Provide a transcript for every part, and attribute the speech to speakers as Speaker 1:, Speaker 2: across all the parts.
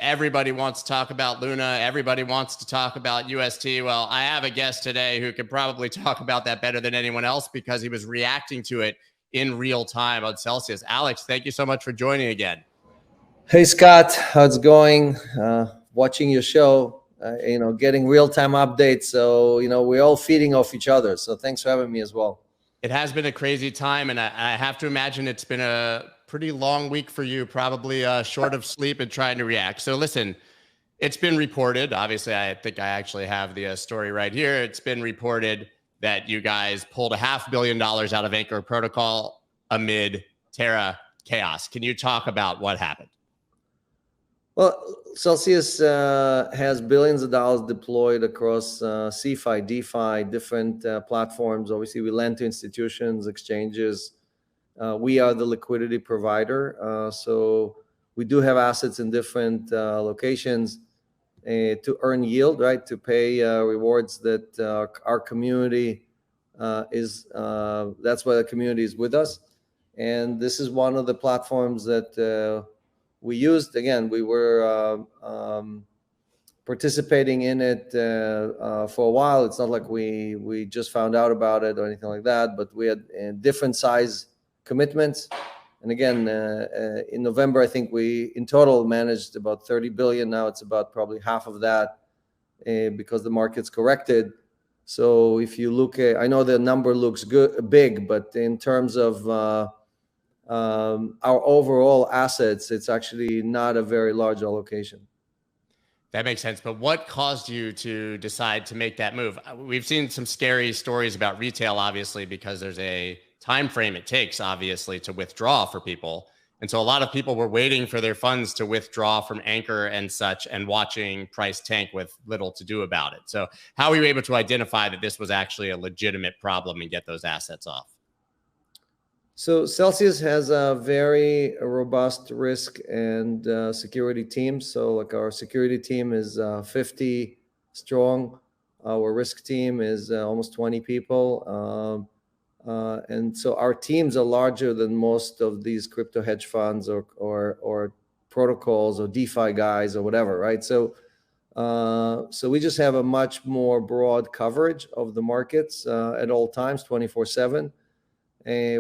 Speaker 1: everybody wants to talk about Luna. Everybody wants to talk about UST. Well, I have a guest today who could probably talk about that better than anyone else because he was reacting to it in real time on Celsius. Alex, thank you so much for joining again.
Speaker 2: Hey, Scott, how's it going? Watching your show, getting real-time updates. So, we're all feeding off each other. So thanks for having me as well.
Speaker 1: It has been a crazy time, and I have to imagine it's been a pretty long week for you, probably short of sleep and trying to react. So listen, it's been reported. Obviously, I think I actually have the story right here. It's been reported that you guys pulled $500 million out of Anchor Protocol amid Terra chaos. Can you talk about what happened?
Speaker 2: Well, Celsius has billions of dollars deployed across CeFi, DeFi, different platforms. Obviously, we lend to institutions, exchanges. We are the liquidity provider. So we do have assets in different locations to earn yield, right? To pay rewards that our community that's why the community is with us. And this is one of the platforms that we used. Again, we were participating in it for a while. It's not like we just found out about it or anything like that, but we had different size commitments. And again, in November, I think we in total managed about 30 billion. Now it's about probably half of that because the market's corrected. So if you look at, I know the number looks big, but in terms of our overall assets, it's actually not a very large allocation.
Speaker 1: That makes sense. But what caused you to decide to make that move? We've seen some scary stories about retail, obviously, because there's a time frame it takes, obviously, to withdraw for people. And so a lot of people were waiting for their funds to withdraw from Anchor and such and watching price tank with little to do about it. So how were you able to identify that this was actually a legitimate problem and get those assets off?
Speaker 2: So Celsius has a very robust risk and security team. So like our security team is 50 strong. Our risk team is almost 20 people. And so our teams are larger than most of these crypto hedge funds or protocols or DeFi guys or whatever, right? So we just have a much more broad coverage of the markets at all times, 24/7.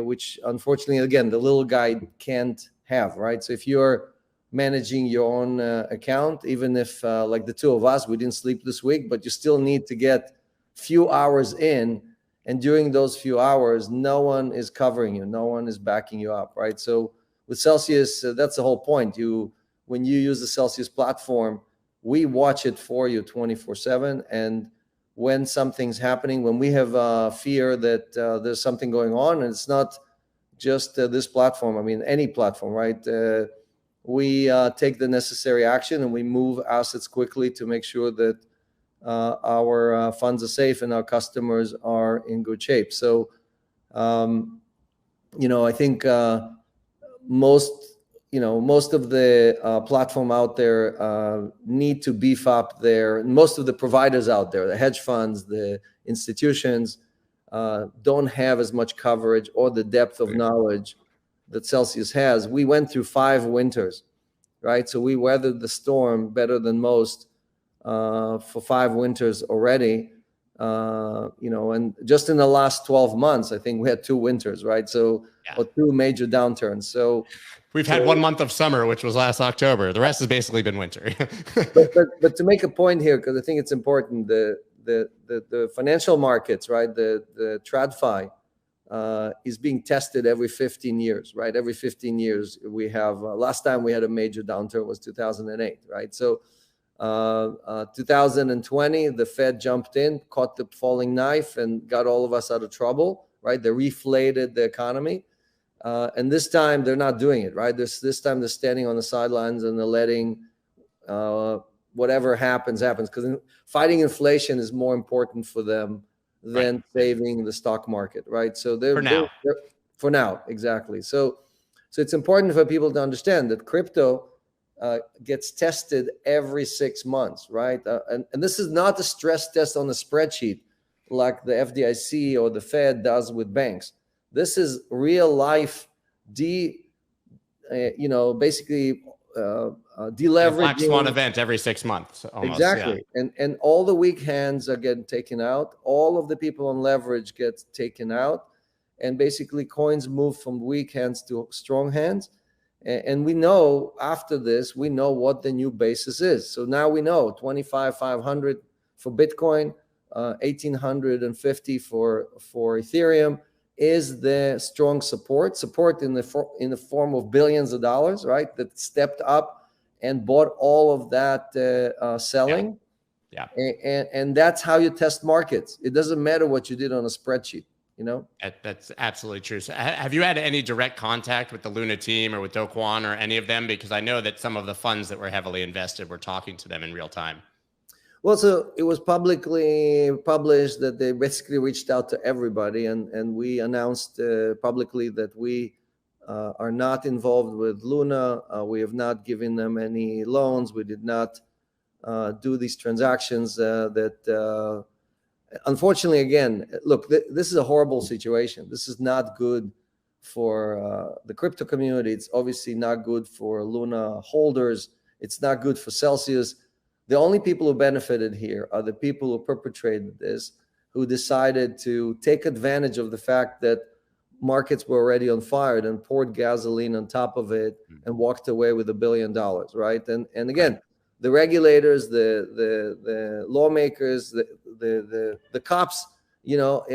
Speaker 2: Which unfortunately, again, the little guy can't have, right? So if you're managing your own account, even if like the two of us, we didn't sleep this week, but you still need to get few hours in. And during those few hours, no one is covering you. No one is backing you up, right? So with Celsius, that's the whole point. When you use the Celsius platform, we watch it for you 24/7. And when something's happening, when we have fear that there's something going on, and it's not just this platform, I mean, any platform, right? We take the necessary action and we move assets quickly to make sure that our funds are safe and our customers are in good shape. So, I think most of the platform out there need to beef up most of the providers out there, the hedge funds, the institutions, don't have as much coverage or the depth of knowledge that Celsius has. We went through 5 winters, right? So we weathered the storm better than most for 5 winters already. And just in the last 12 months, I think we had 2 winters, right? So, or 2 major downturns. So
Speaker 1: we've had 1 month of summer, which was last October. The rest has basically been winter.
Speaker 2: but to make a point here, because I think it's important, the financial markets, right? The TradFi is being tested every 15 years, right? Every 15 years we have. Last time we had a major downturn was 2008, right? So 2020, the Fed jumped in, caught the falling knife, and got all of us out of trouble, right? They reflated the economy. And this time they're not doing it, right? This time they're standing on the sidelines and they're letting whatever happens. Because fighting inflation is more important for them than saving the stock market, right? So for now, exactly. So it's important for people to understand that crypto gets tested every 6 months, right? And this is not a stress test on a spreadsheet like the FDIC or the Fed does with banks. This is real life, basically deleveraging.
Speaker 1: Black swan event every 6 months. Almost,
Speaker 2: exactly.
Speaker 1: Yeah.
Speaker 2: And all the weak hands are getting taken out. All of the people on leverage get taken out. And basically coins move from weak hands to strong hands. And we know after this, we know what the new basis is. So now we know 25,500 for Bitcoin, 1,850 for Ethereum is the strong support in the form of billions of dollars, right? That stepped up and bought all of that selling.
Speaker 1: Yeah.
Speaker 2: And that's how you test markets. It doesn't matter what you did on a spreadsheet.
Speaker 1: That's absolutely true. So have you had any direct contact with the Luna team or with Do Kwon or any of them? Because I know that some of the funds that were heavily invested were talking to them in real time.
Speaker 2: Well, so it was publicly published that they basically reached out to everybody, and we announced publicly that we are not involved with Luna. We have not given them any loans. We did not do these transactions unfortunately, again, look, this is a horrible situation. This is not good for the crypto community. It's obviously not good for Luna holders. It's not good for Celsius. The only people who benefited here are the people who perpetrated this, who decided to take advantage of the fact that markets were already on fire and poured gasoline on top of it and walked away with $1 billion, right? And again, the regulators, the lawmakers, the cops, of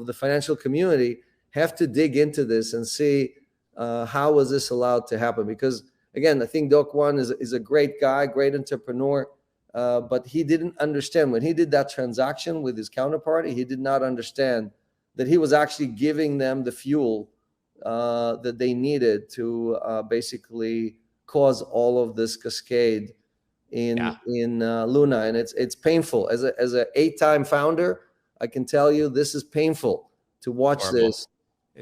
Speaker 2: the financial community have to dig into this and see how was this allowed to happen. Because again, I think Do Kwon is a great guy, great entrepreneur, but he didn't understand when he did that transaction with his counterparty. He did not understand that he was actually giving them the fuel that they needed to basically cause all of this cascade in Luna, and it's painful. As a 8-time founder, I can tell you this is painful to watch this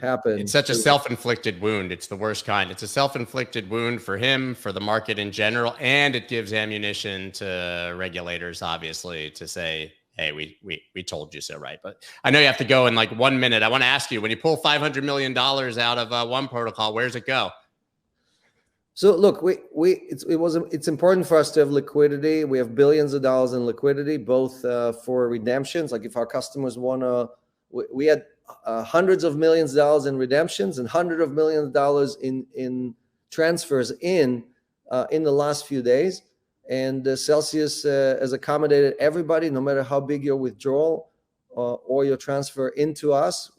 Speaker 2: happen.
Speaker 1: It's such a self-inflicted wound. It's the worst kind. It's a self-inflicted wound for him, for the market in general, and it gives ammunition to regulators, obviously, to say, hey, we told you so, right? But I know you have to go in like 1 minute. I want to ask you, when you pull $500 million out of one protocol, where's it go?
Speaker 2: So look, it's important for us to have liquidity. We have billions of dollars in liquidity, both for redemptions. Like if our customers want to, we had hundreds of millions of dollars in redemptions and hundreds of millions of dollars in transfers in the last few days. And Celsius has accommodated everybody, no matter how big your withdrawal or your transfer into us.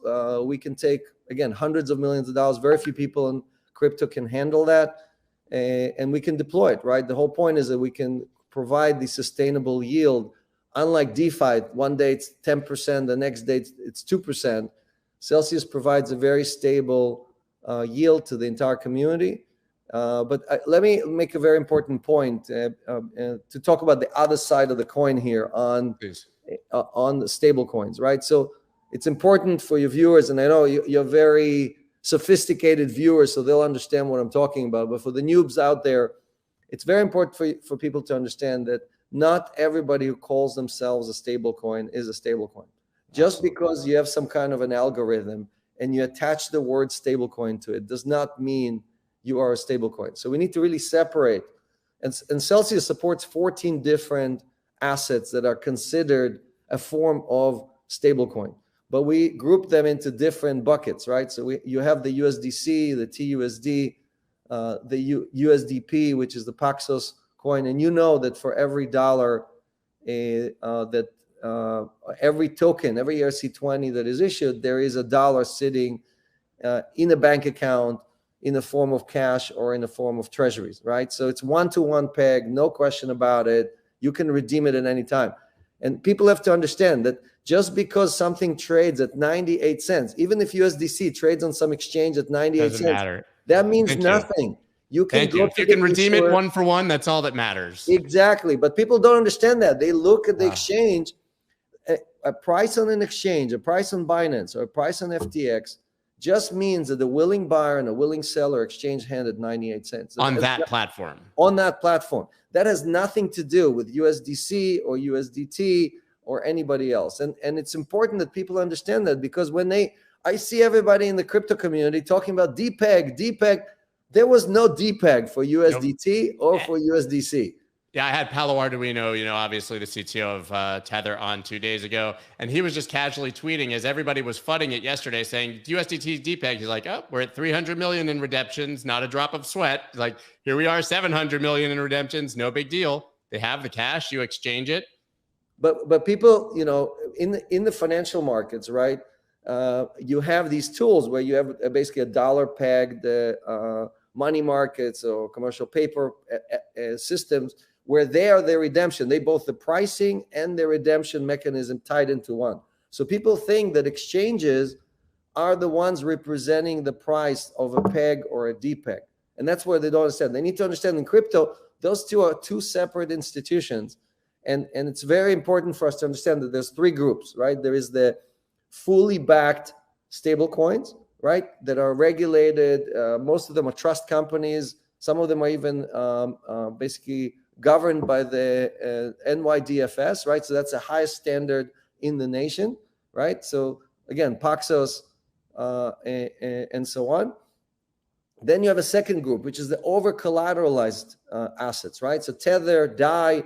Speaker 2: We can take, again, hundreds of millions of dollars. Very few people in crypto can handle that. And we can deploy it, right? The whole point is that we can provide the sustainable yield. Unlike DeFi, one day it's 10%, the next day it's 2%. Celsius provides a very stable yield to the entire community. But let me make a very important point to talk about the other side of the coin here on the stable coins, right? So it's important for your viewers, and I know you're very sophisticated viewers, so they'll understand what I'm talking about. But for the noobs out there, it's very important for people to understand that not everybody who calls themselves a stable coin is a stable coin. Just because you have some kind of an algorithm and you attach the word stable coin to it does not mean you are a stable coin. So we need to really separate. And Celsius supports 14 different assets that are considered a form of stable coin. But we group them into different buckets, right? So you have the USDC, the TUSD, the USDP, which is the Paxos coin. And you know that for every dollar every token, every ERC20 that is issued, there is $1 sitting in a bank account in the form of cash or in the form of treasuries, right? So it's one-to-one peg, no question about it. You can redeem it at any time. And people have to understand that just because something trades at 98 cents, even if USDC trades on some exchange at 98 cents, that means nothing. You can go
Speaker 1: if you can redeem it one for one, that's all that matters.
Speaker 2: Exactly. But people don't understand that. They look at the exchange, a price on an exchange, a price on Binance, or a price on FTX just means that the willing buyer and a willing seller exchange hand at 98 cents.
Speaker 1: On that platform.
Speaker 2: On that platform. That has nothing to do with USDC or USDT or anybody else. And it's important that people understand that, because when I see everybody in the crypto community talking about DPEG, There was no DPEG for USDT or
Speaker 1: Nope.
Speaker 2: for USDC.
Speaker 1: Yeah, I had Paolo Arduino, obviously the CTO of Tether, on 2 days ago, and he was just casually tweeting as everybody was fudding it yesterday, saying USDT's DPEG. He's like, oh, we're at 300 million in redemptions, not a drop of sweat. Like, here we are, 700 million in redemptions, no big deal. They have the cash, you exchange it.
Speaker 2: But people, in the financial markets, right? You have these tools where you have basically a dollar pegged money markets or commercial paper systems, where they are the redemption. They both the pricing and the redemption mechanism tied into one. So people think that exchanges are the ones representing the price of a peg or a DPEG. And that's where they don't understand. They need to understand in crypto, those two are two separate institutions. And it's very important for us to understand that there's three groups, right? There is the fully backed stable coins, right, that are regulated. Most of them are trust companies. Some of them are even basically governed by the NYDFS, right? So that's the highest standard in the nation, right? So again, Paxos and so on. Then you have a second group, which is the over-collateralized assets, right? So Tether, DAI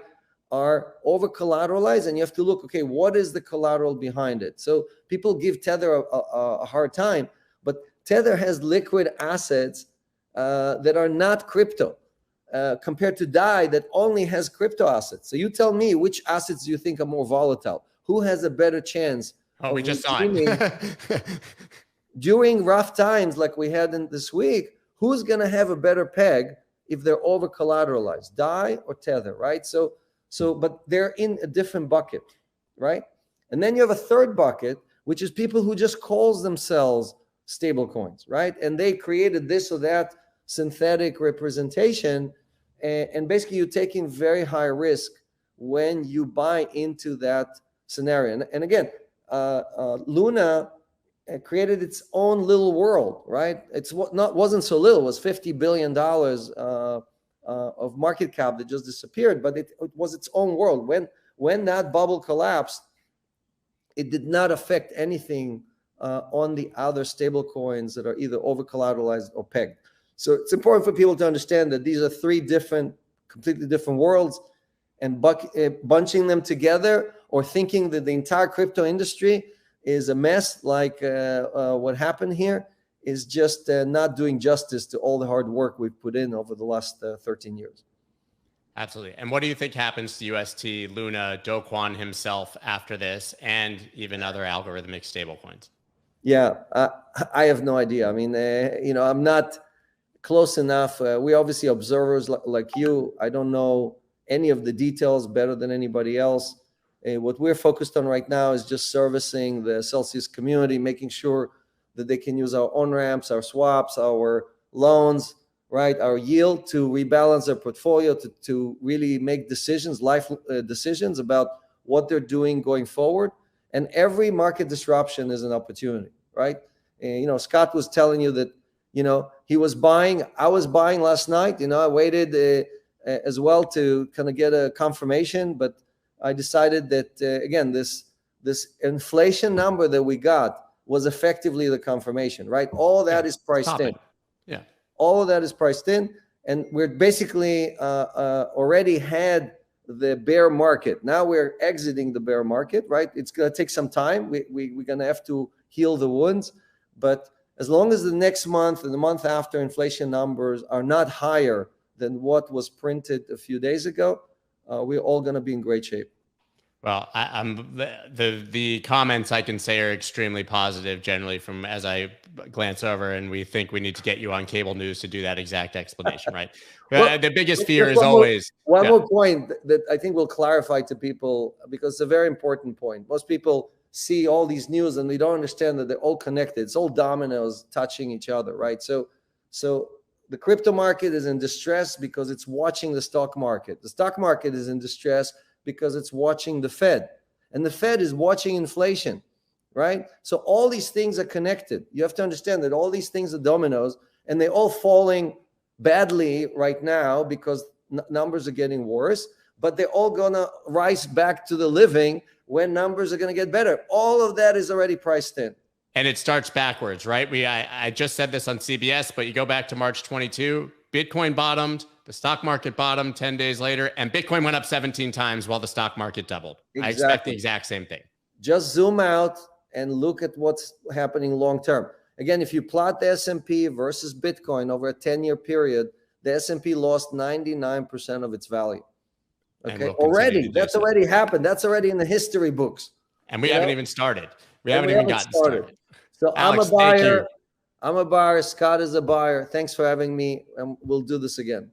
Speaker 2: are over-collateralized, and you have to look, okay, what is the collateral behind it? So people give Tether a hard time, but Tether has liquid assets that are not crypto. Compared to DAI that only has crypto assets. So you tell me, which assets do you think are more volatile? Who has a better chance?
Speaker 1: Oh, we just saw it.
Speaker 2: During rough times like we had in this week, who's going to have a better peg if they're over collateralized, DAI or Tether, right? So, but they're in a different bucket, right? And then you have a third bucket, which is people who just calls themselves stable coins, right? And they created this or that synthetic representation. And basically you're taking very high risk when you buy into that scenario. And again, Luna created its own little world, right? Wasn't so little. It was $50 billion of market cap that just disappeared, but it was its own world. When that bubble collapsed, it did not affect anything on the other stable coins that are either over collateralized or pegged. So it's important for people to understand that these are three completely different worlds, and bunching them together or thinking that the entire crypto industry is a mess like what happened here is just not doing justice to all the hard work we've put in over the last 13 years.
Speaker 1: Absolutely. And what do you think happens to UST, Luna, Do Kwon himself after this, and even other algorithmic stablecoins?
Speaker 2: Yeah, I have no idea. I mean, I'm not close enough. We obviously observers like you. I don't know any of the details better than anybody else. What we're focused on right now is just servicing the Celsius community, making sure that they can use our on-ramps, our swaps, our loans, right, our yield to rebalance their portfolio, to really make decisions, life decisions about what they're doing going forward. And every market disruption is an opportunity, right? And, Scott was telling you that, he was buying. I was buying last night. I waited as well to kind of get a confirmation, but I decided that, again, this inflation number that we got was effectively the confirmation, right? All that is priced in.
Speaker 1: Yeah.
Speaker 2: All of that is priced in. And we're basically already had the bear market. Now we're exiting the bear market, right? It's going to take some time. We're going to have to heal the wounds. But as long as the next month and the month after inflation numbers are not higher than what was printed a few days ago, we're all going to be in great shape.
Speaker 1: Well, the comments I can say are extremely positive generally from as I glance over, and we think we need to get you on cable news to do that exact explanation, right? Well, the biggest fear is always
Speaker 2: one more point that I think will clarify to people, because it's a very important point. Most people see all these news and they don't understand that they're all connected. It's all dominoes touching each other, right? So the crypto market is in distress because it's watching the stock market. The stock market is in distress because it's watching the Fed, and the Fed is watching inflation, right? So all these things are connected. You have to understand that all these things are dominoes, and they're all falling badly right now because numbers are getting worse, but they're all gonna rise back to the living when numbers are gonna get better. All of that is already priced in.
Speaker 1: And it starts backwards, right? I just said this on CBS, but you go back to March 22, Bitcoin bottomed, the stock market bottomed 10 days later, and Bitcoin went up 17 times while the stock market doubled. Exactly. I expect the exact same thing.
Speaker 2: Just zoom out and look at what's happening long term. Again, if you plot the S&P versus Bitcoin over a 10-year period, the S&P lost 99% of its value. Okay, already, that's already happened. That's already in the history books.
Speaker 1: And we haven't even started. We haven't even gotten started.
Speaker 2: So Alex, I'm a buyer. I'm a buyer. Scott is a buyer. Thanks for having me, and we'll do this again.